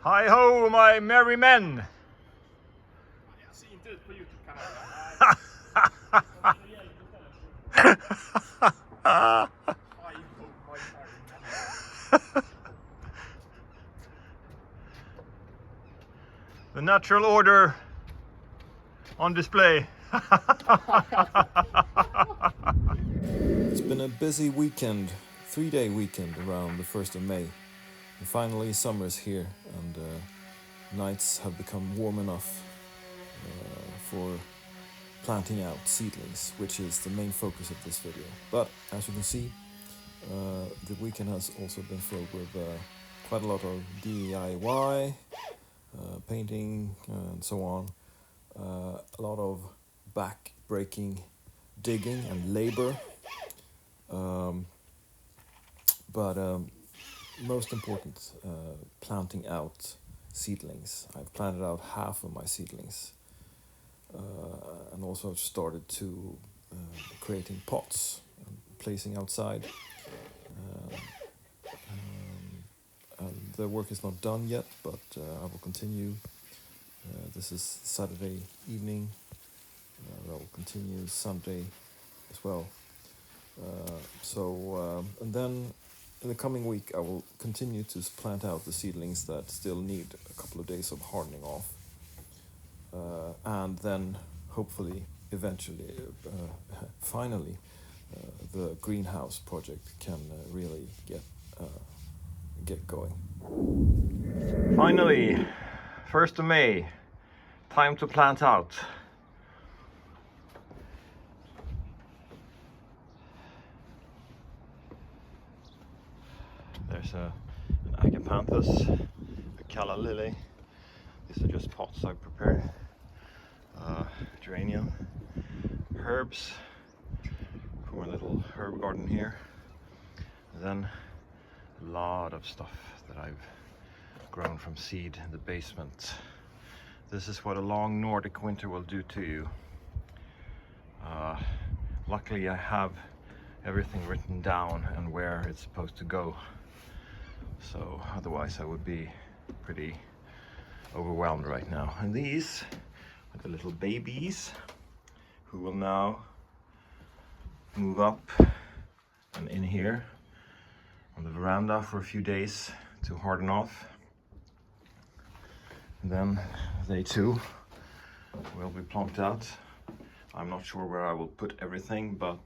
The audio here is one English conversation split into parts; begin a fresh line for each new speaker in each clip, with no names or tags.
Hi ho, my merry men!
Jag ser inte ut på YouTube-kanalen.
The natural order on display.
It's been a busy weekend, 3-day weekend around the 1st of May. And finally summer's here and nights have become warm enough for planting out seedlings, which is the main focus of this video. But as you can see, the weekend has also been filled with quite a lot of DIY, painting and so on. A lot of back-breaking digging and labor. But most important, planting out seedlings. I've planted out half of my seedlings. And also started to creating pots and placing outside. And the work is not done yet, but I will continue. This is Saturday evening. I will continue Sunday as well. And then in the coming week I will continue to plant out the seedlings that still need a couple of days of hardening off. And then hopefully, eventually, finally, the greenhouse project can really get going.
Finally, 1st of May, time to plant out. There's an Dianthus, a calla lily. These are just pots I've prepared. Geranium, herbs for my little herb garden here. And then a lot of stuff that I've grown from seed in the basement. This is what a long Nordic winter will do to you. Luckily I have everything written down and where it's supposed to go. So otherwise I would be pretty overwhelmed right now. And these are the little babies who will now move up and in here on the veranda for a few days to harden off. And then they too will be plunked out. I'm not sure where I will put everything, but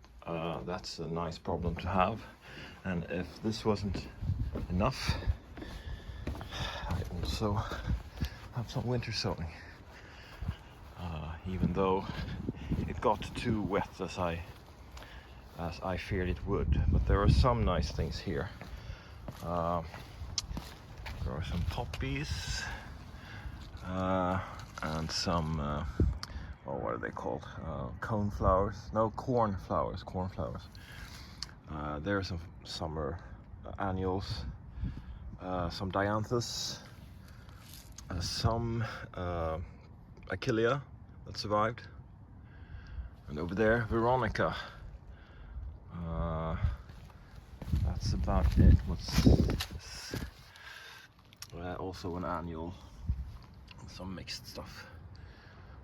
that's a nice problem to have. And if this wasn't enough, I also have some winter sowing. Even though it got too wet as I feared it would, but there are some nice things here. There are some poppies and some what are they called? Cornflowers? No, cornflowers. There are some summer annuals, some Dianthus, some achillea that survived, and over there veronica. That's about it. What's this? Also an annual, some mixed stuff.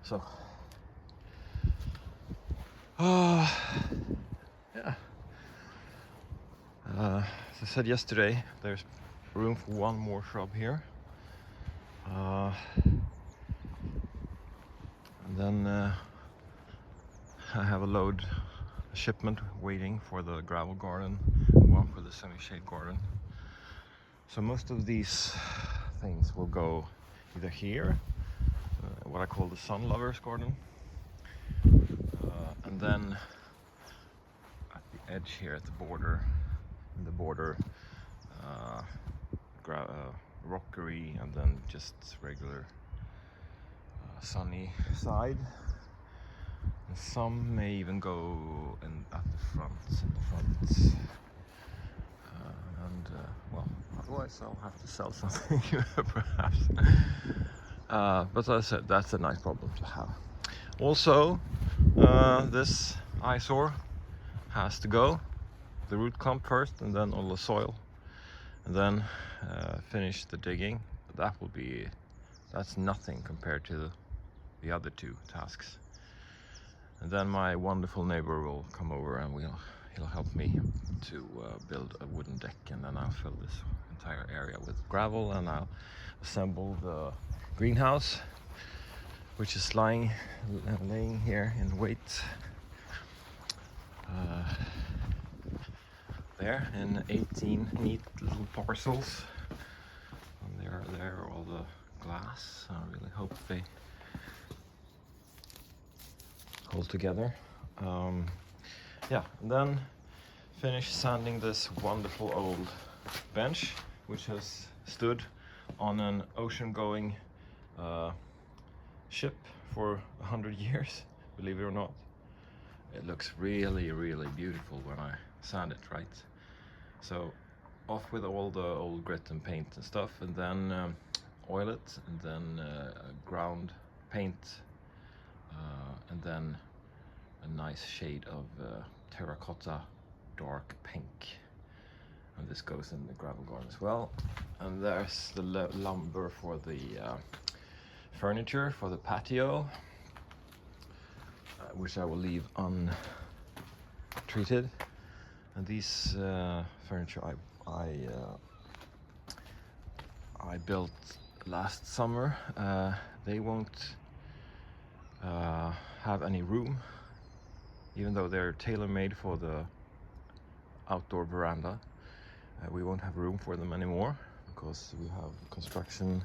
So yeah. As I said yesterday, there's room for one more shrub here. And then I have a shipment waiting for the gravel garden and one for the semi-shade garden. So most of these things will go either here, what I call the sun lovers garden, and then at the edge here at the border, rockery, and then just regular sunny side. And some may even go in the front. Well, otherwise I'll have to sell something perhaps. But as I said, that's a nice problem to have. Also, this eyesore has to go. The root clump first, and then all the soil, and then finish the digging, that's nothing compared to the other two tasks. And then my wonderful neighbor will come over and he'll help me to build a wooden deck, and then I'll fill this entire area with gravel, and I'll assemble the greenhouse, which is laying here in wait there in 18 neat little parcels. And there all the glass. I really hope they hold together. Yeah, and then finish sanding this wonderful old bench, which has stood on an ocean-going ship for 100 years, believe it or not. It looks really, really beautiful when I sand it, right? So off with all the old grit and paint and stuff, and then oil it, and then ground paint, and then a nice shade of terracotta dark pink. And this goes in the gravel garden as well. And there's the lumber for the furniture for the patio, which I will leave untreated. And these furniture I built last summer. They won't have any room, even though they're tailor-made for the outdoor veranda. We won't have room for them anymore because we have construction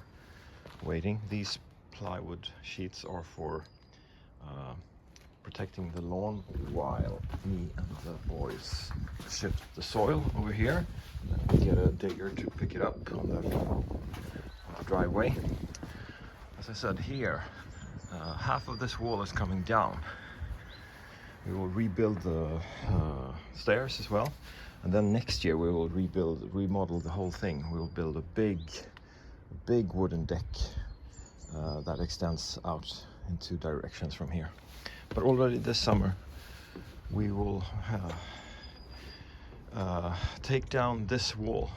waiting. These plywood sheets are for protecting the lawn while me and the boys shift the soil over here. And then we get a digger to pick it up on the driveway. As I said, here half of this wall is coming down. We will rebuild the stairs as well, and then next year we will remodel the whole thing. We will build a big wooden deck that extends out in two directions from here. But already this summer we will take down this wall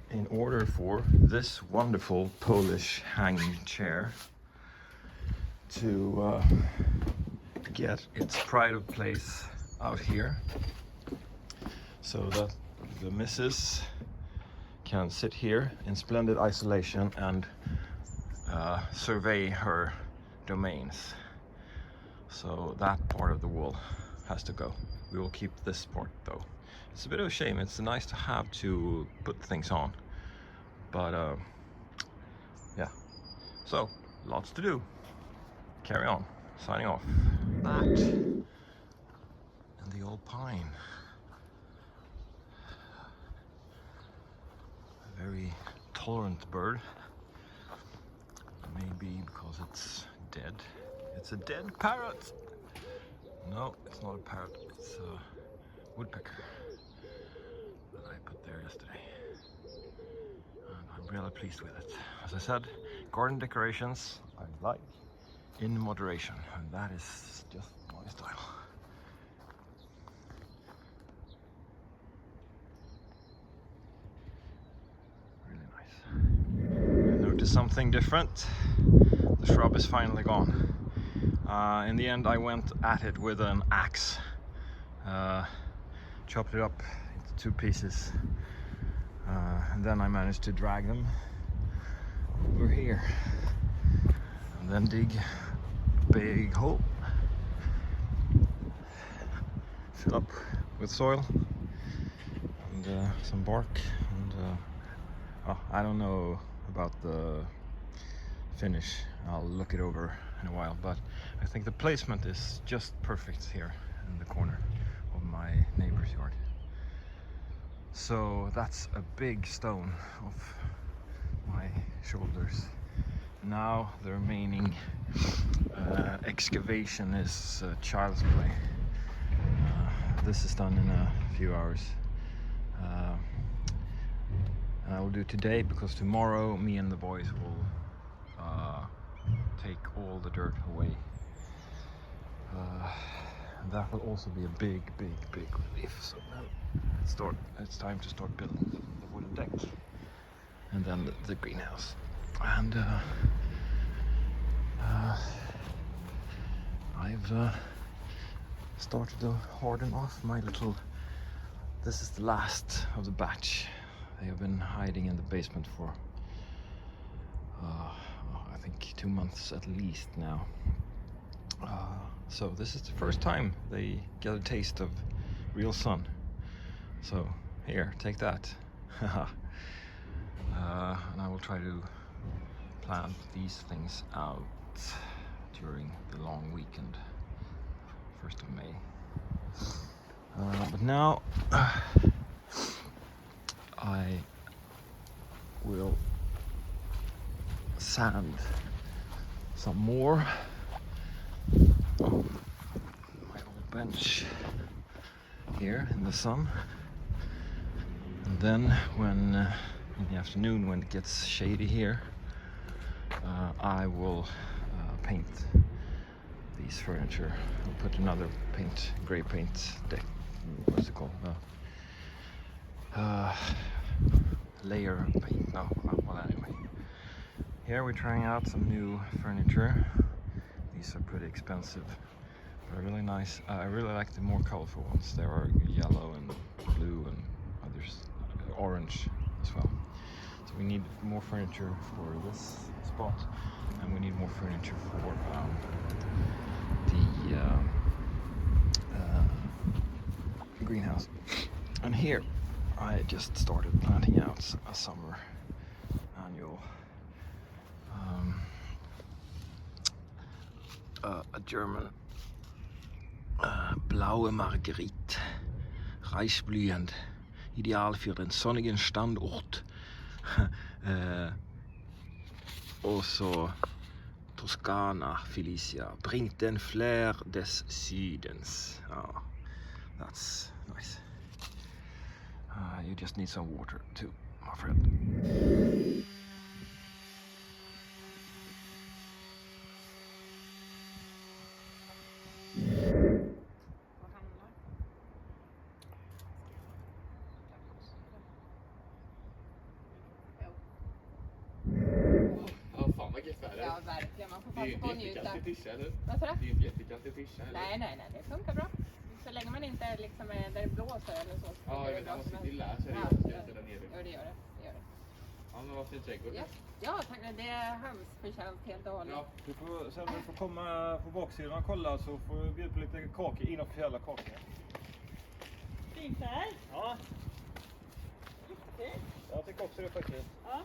in order for this wonderful Polish hanging chair to get its pride of place out here, so that the missus can sit here in splendid isolation and survey her domains. So that part of the wall has to go. We will keep this part though. It's a bit of a shame. It's nice to have to put things on, but yeah, so lots to do. Carry on. Signing off. That and the old pine. A very tolerant bird. Maybe because it's dead. It's a dead parrot. No, it's not a parrot. It's a woodpecker that I put there yesterday. And I'm really pleased with it. As I said, garden decorations I like in moderation, and that is just my style. Really nice. I noticed something different. The shrub is finally gone. In the end I went at it with an axe. Chopped it up into two pieces, and then I managed to drag them over here and then dig big hole, fill up with soil and some bark, and I don't know about the finish. I'll look it over in a while, but I think the placement is just perfect here in the corner of my neighbor's yard. So that's a big stone off my shoulders. Now the remaining excavation is child's play. This is done in a few hours, and I will do today because tomorrow me and the boys will take all the dirt away. And that will also be a big relief. So now it's time to start building the wooden deck. And then the greenhouse. And I've started to harden off my little. This is the last of the batch. They have been hiding in the basement for I think 2 months at least now. So this is the first time they get a taste of real sun. So here, take that. And I will try to plant these things out during the long weekend, 1st of May. But now I will sand some more of my old bench here in the sun, and then when in the afternoon, when it gets shady here, I will paint these furniture. I'll put another gray paint deck, what's it called? Layer of paint. No, well anyway. Here we're trying out some new furniture. These are pretty expensive, but really nice. I really like the more colorful ones. There are yellow and blue and others, orange as well. So we need more furniture for this spot, and we need more furniture for the greenhouse. And here I just started planting out a summer annual, a German blaue Marguerite, reichblühend, ideal für den sonnigen Standort. Also Toskana Felicia, bringt den Flair des Südens. Oh, that's nice. You just need some water too, my friend.
Ja, verkligen. Man får passa på att njuta.
Det är inte jättekallt i tischa, eller?
Vad sa du?
Det är inte jättekallt i tischa, eller?
Nej, det funkar bra. Så länge man inte liksom är där det blåser eller så.
Ja, jag vet, man måste till där så är det jättekallt där nere.
Ja, det gör det.
Ja, men vad fin trädgård.
Ja, tack. Det är hönsförtjänt helt och hållet.
Ja.
Sen du får komma på baksidan och kolla, så får du bjuda på lite kakor, inofficiella kakor.
Fin färg.
Ja,
Jättefin.
jag tycker också det faktiskt.
Ja.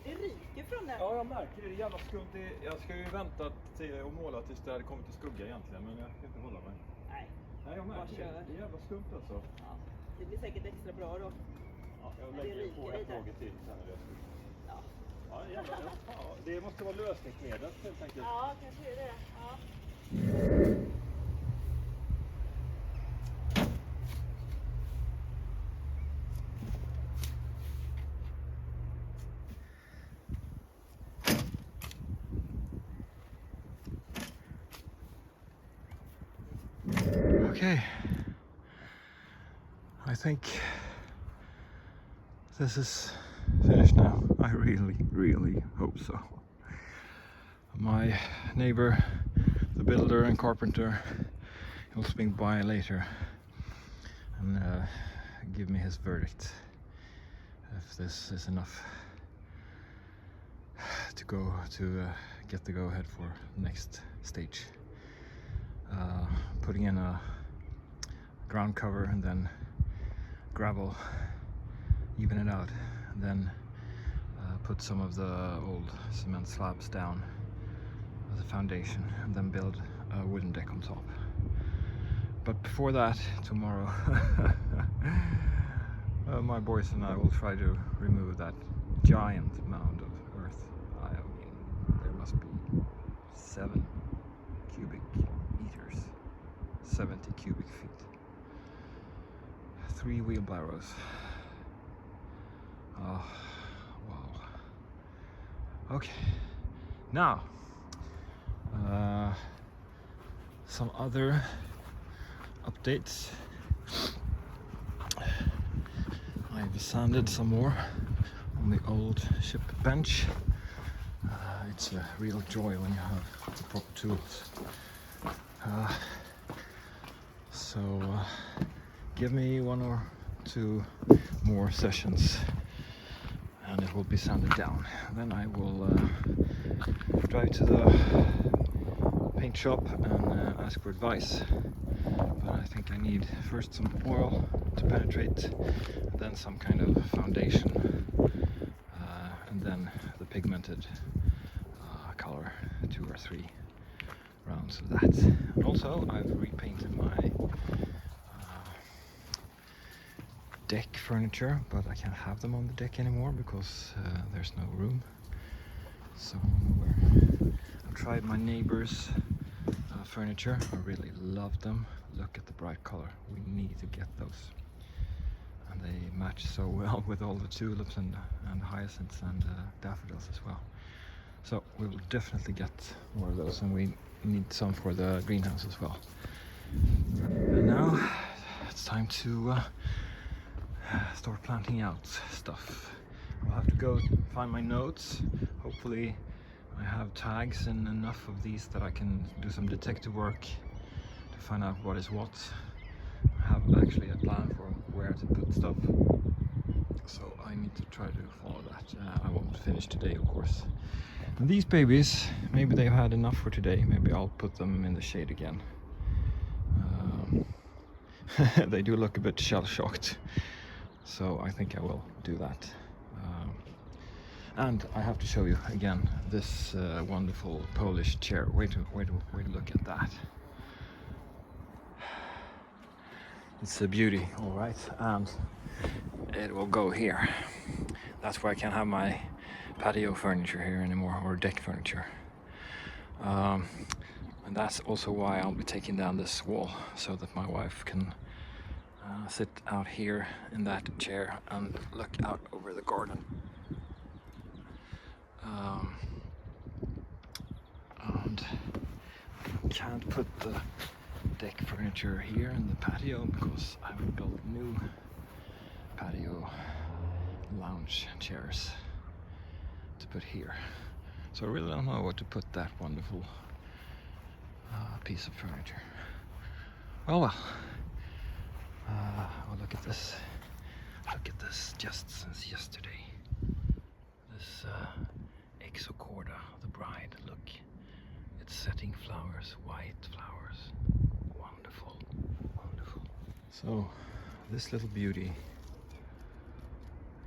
Det ryker från den.
Ja, jag märker det. Det är jävla skumt. Jag ska ju vänta till och måla tills det kommer till skugga egentligen, men jag kan inte hålla mig.
Nej,
Jag märker det. Det är jävla skumt alltså.
ja. Det blir säkert extra bra då.
Ja, jag
Det
lägger på
ryker
ett
lite.
lager till sen när det är skugga.
Ja.
Ja, det måste vara lösningsmedel helt enkelt.
Ja, kanske är det. Ja.
Okay, I think this is finished now. I really hope so. My neighbor, the builder and carpenter, he'll swing by later and give me his verdict if this is enough to get the go-ahead for the next stage. Putting in a ground cover and then gravel, even it out, and then put some of the old cement slabs down as a foundation, and then build a wooden deck on top. But before that, tomorrow my boys and I will try to remove that giant mound of earth. I mean, there must be 7 cubic meters, 70 cubic feet, 3 wheelbarrows. Oh, wow. Okay, now some other updates. I've sanded some more on the old ship bench. It's a real joy when you have the proper tools. So give me 1 or 2 more sessions and it will be sanded down. Then I will drive to the paint shop and ask for advice. But I think I need first some oil to penetrate, then some kind of foundation, and then the pigmented color, 2 or 3 rounds of that. And also I've repainted my deck furniture, but I can't have them on the deck anymore because there's no room. So I've tried my neighbor's furniture. I really love them. Look at the bright color. We need to get those. And they match so well with all the tulips and hyacinths and daffodils as well. So we will definitely get more of those, and we need some for the greenhouse as well. And now it's time to start planting out stuff. I'll have to go find my notes. Hopefully I have tags and enough of these that I can do some detective work to find out what is what. I have actually a plan for where to put stuff, so I need to try to follow that. I won't finish today, of course. And these babies, maybe they've had enough for today. Maybe I'll put them in the shade again. They do look a bit shell-shocked, so I think I will do that. And I have to show you again this wonderful Polish chair. Wait to look at that. It's a beauty, all right, and it will go here. That's why I can't have my patio furniture here anymore, or deck furniture. And that's also why I'll be taking down this wall, so that my wife can sit out here in that chair and look out over the garden. And I can't put the deck furniture here in the patio because I will build new patio lounge chairs to put here. So I really don't know what to put that wonderful piece of furniture. Well, oh, look at this. Look at this just since yesterday. This Exochorda The Bride, look. It's setting flowers, white flowers. Wonderful, wonderful. So, this little beauty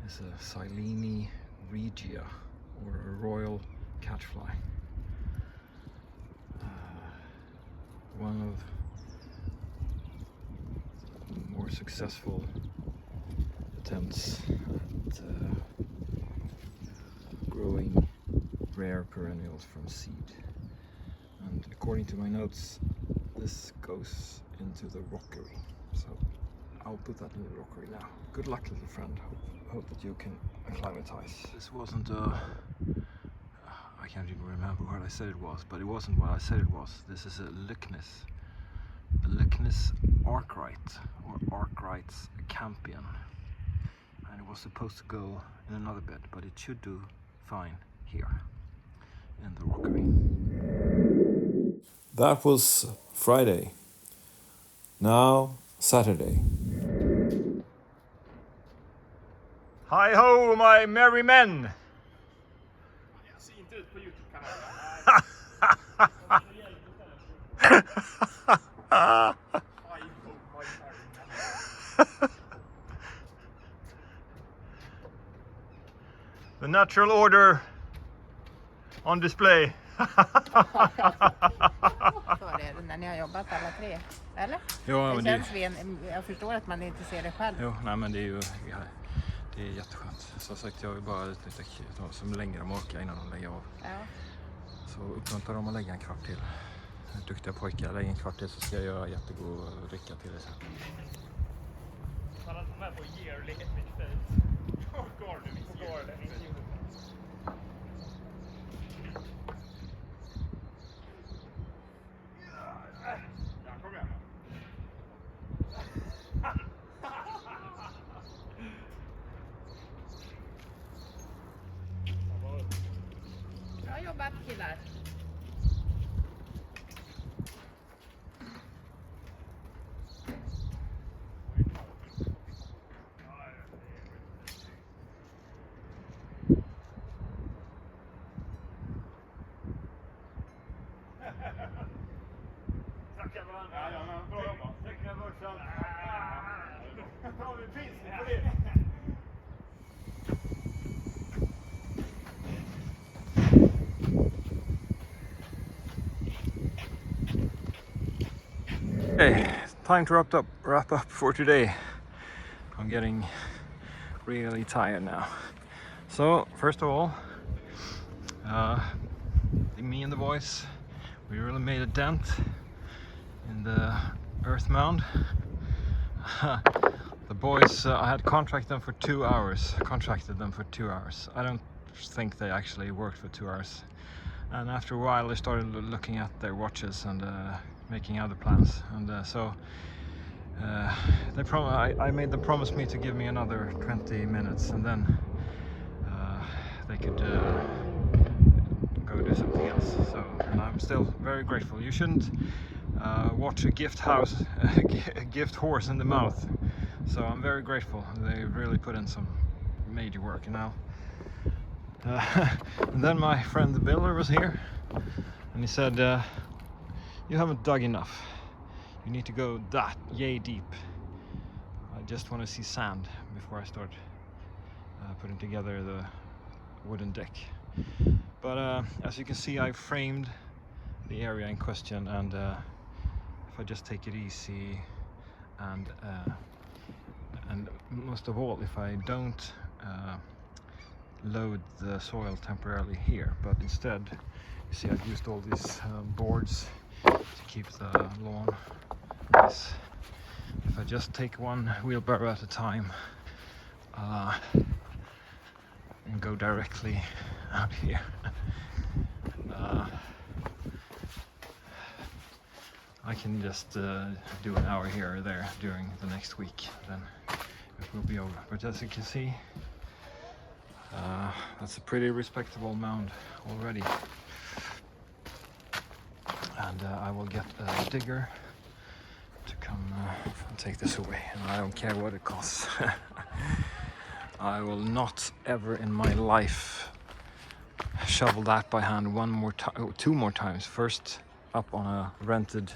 is a Silene regia, or a royal catchfly. One of the more successful attempts at growing rare perennials from seed. And according to my notes, this goes into the rockery. So I'll put that in the rockery now. Good luck, little friend. Hope that you can acclimatize. This wasn't I can't even remember what I said it was, but it wasn't what I said it was. This is a Lychnis. A Lychnis arkwrightii, or arkwright's campion. And it was supposed to go in another bed, but it should do fine here in the rockery.
That was Friday. Now Saturday.
Hi ho, my merry men!
Jag ser inte ut på Youtube-kanalen.
The natural order on display.
Så är det när ni har jobbat alla tre, eller?
Jo,
Det känns jag förstår att man inte ser det själv.
Jo, nej men det är ju det är jätteskönt. Som sagt, jag vill bara lite som längre de orkar innan de lägger av.
Ja.
Så uppmuntrar dem att lägga en kvart till. Duktiga pojkar, lägg en kvart till så ska jag göra jättegod dricka till dig sen.
Han har med på yearly epic fail. Gardening. Ja, kom igen.
jobbat killar.
Tackar varandra. Ja, bra jobbat. Teckna börsen. Då tar vi pilsner på det.
Okay, time to wrap up for today. I'm getting really tired now. So first of all, me and the boys, we really made a dent in the earth mound. The boys, I had contracted them for 2 hours. I don't think they actually worked for 2 hours. And after a while they started looking at their watches and making other plans. And I made them promise me to give me another 20 minutes and then they could go do something else. So, and I'm still very grateful. You shouldn't watch a gift horse in the mouth. So I'm very grateful. They really put in some major work. And now, and then my friend the builder was here, and he said, "You haven't dug enough. You need to go that yay deep. I just want to see sand before I start putting together the wooden deck." But as you can see, I framed the area in question, and if I just take it easy and most of all, if I don't load the soil temporarily here, but instead, you see, I've used all these boards to keep the lawn nice. If I just take one wheelbarrow at a time and go directly out here, I can just do an hour here or there during the next week, then it will be over. But as you can see, that's a pretty respectable mound already. And I will get a digger to come and take this away, and I don't care what it costs. I will not ever in my life shovel that by hand two more times. First up on a rented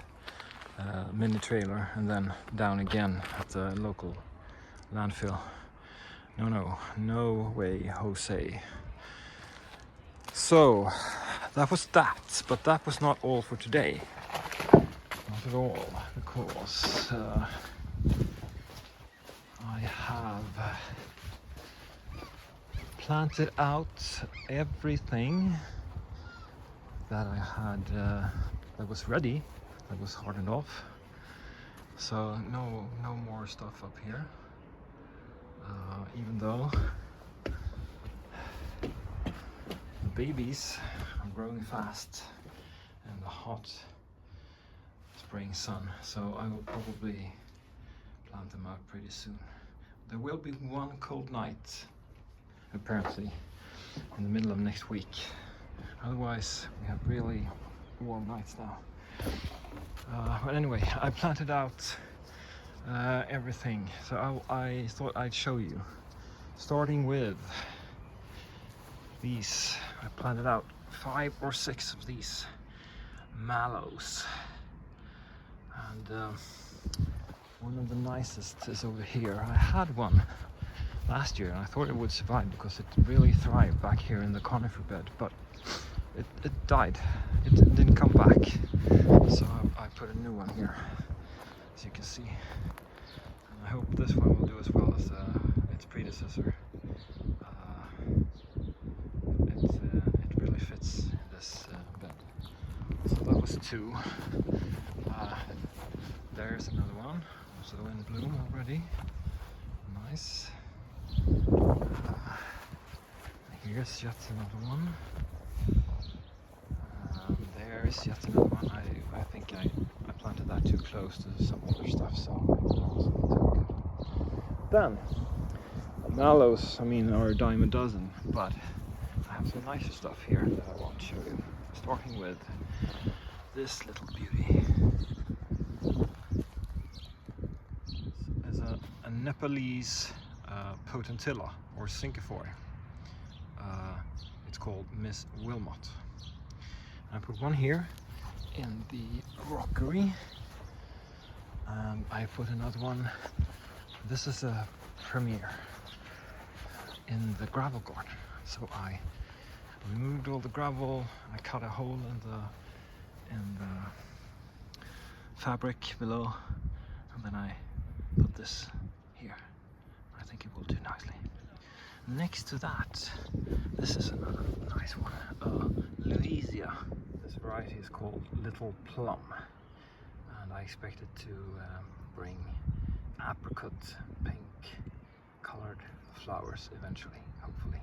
mini trailer and then down again at the local landfill. No way, Jose. So that was that, but that was not all for today. Not at all, because I have planted out everything that I had that was ready, that was hardened off. So no more stuff up here, even though the babies are growing fast in the hot spring sun, so I will probably plant them out pretty soon. There will be one cold night apparently in the middle of next week. Otherwise we have really warm nights now. But anyway, I planted out everything, so I thought I'd show you, starting with these. I planted out 5 or 6 of these mallows, and one of the nicest is over here. I had one last year and I thought it would survive because it really thrived back here in the conifer bed, but it died. It didn't come back, so I put a new one here, as you can see, and I hope this one will do as well as its predecessor. It really fits in this bed. So that was 2. There's another one, also in bloom already. Nice. Here's yet another one. There's yet another one. I think I planted that too close to some other stuff, so maybe that wasn't too good. Then mallows, I mean, are a dime a dozen, but I have some nicer stuff here that I want to show you. Starting with this little beauty. This is a Nepalese Potentilla or Cinquefoy. It's called Miss Willmott. I put one here in the rockery, and I put another one. This is a premiere in the gravel garden. So I removed all the gravel, I cut a hole in the fabric below, and then I put this here. I think it will do nicely. Next to that, this is another nice one, Lewisia. This variety is called Little Plum, and I expect it to bring apricot pink colored flowers eventually, hopefully.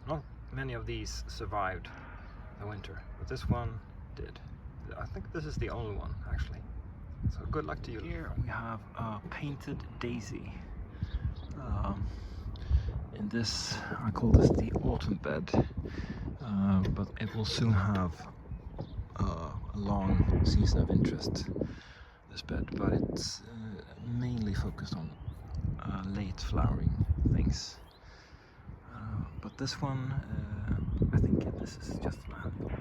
Not many of these survived the winter, but this one did. I think this is the only one actually. So good luck to you. Here we have a painted daisy. In this, I call this the autumn bed, but it will soon have a long season of interest, this bed, but it's mainly focused on late flowering things. But this one, I think this is just an handful.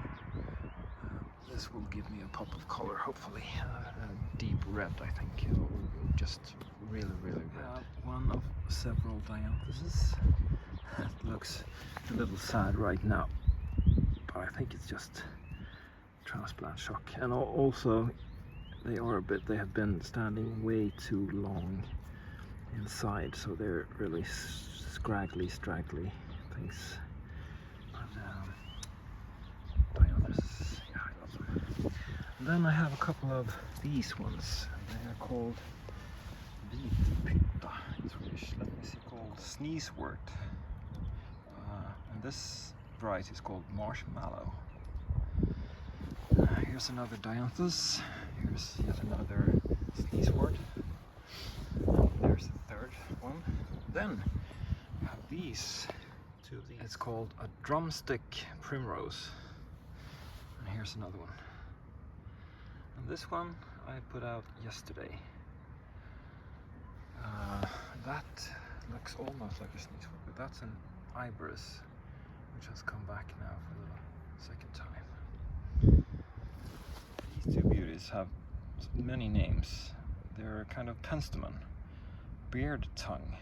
This will give me a pop of color, hopefully. A deep red, I think, or just really, really red. One of several Dianthuses. It looks a little sad right now, but I think it's just transplant shock. And also, they have been standing way too long inside, so they're really straggly things. But Dianthus, yeah, I love them. And then I have a couple of these ones. They are called Vitpytta in Swedish. Let me see, called sneezewort. And this variety is called marshmallow. Here's another Dianthus. Here's yet another sneezewort. There's the third one. Then we have these two of these. It's called a drumstick primrose. And here's another one. And this one I put out yesterday. That looks almost like a sneezewort, but that's an Iberis, which has come back now for the second time. These two beauties have many names. They're kind of Penstemon, beard tongue,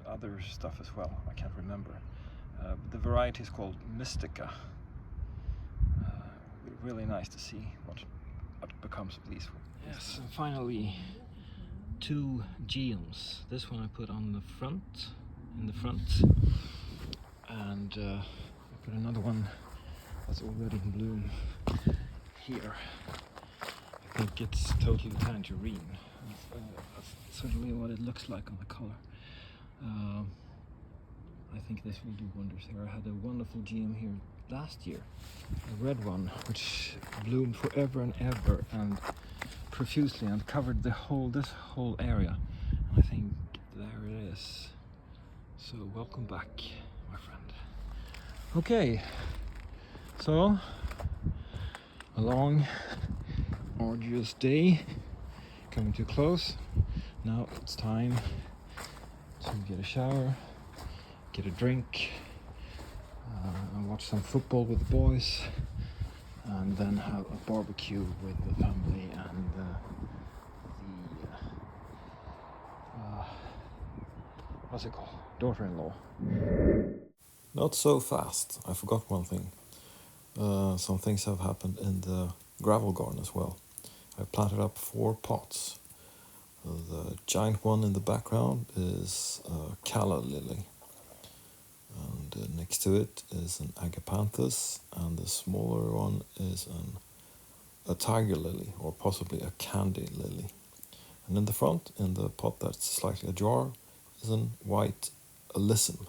other stuff as well, I can't remember. The variety is called Mystica. Really nice to see what becomes of these. Yes, and finally, two Geums. This one I put on the front, and I put another one that's already in bloom here. I think it's Totally Tangerine. That's certainly what it looks like on the color. I think this will do wonders here. I had a wonderful Geum here last year, a red one, which bloomed forever and ever and profusely and covered this whole area. And I think there it is. So welcome back, my friend. Okay, so a long, arduous day coming to a close. Now it's time to get a shower, get a drink, and watch some football with the boys, and then have a barbecue with the family and what's it called? Daughter-in-law.
Not so fast. I forgot one thing. Some things have happened in the gravel garden as well. I planted up 4 pots. The giant one in the background is a calla lily. And next to it is an agapanthus, and the smaller one is a tiger lily, or possibly a candy lily. And in the front, in the pot that's slightly ajar, is a white alyssum.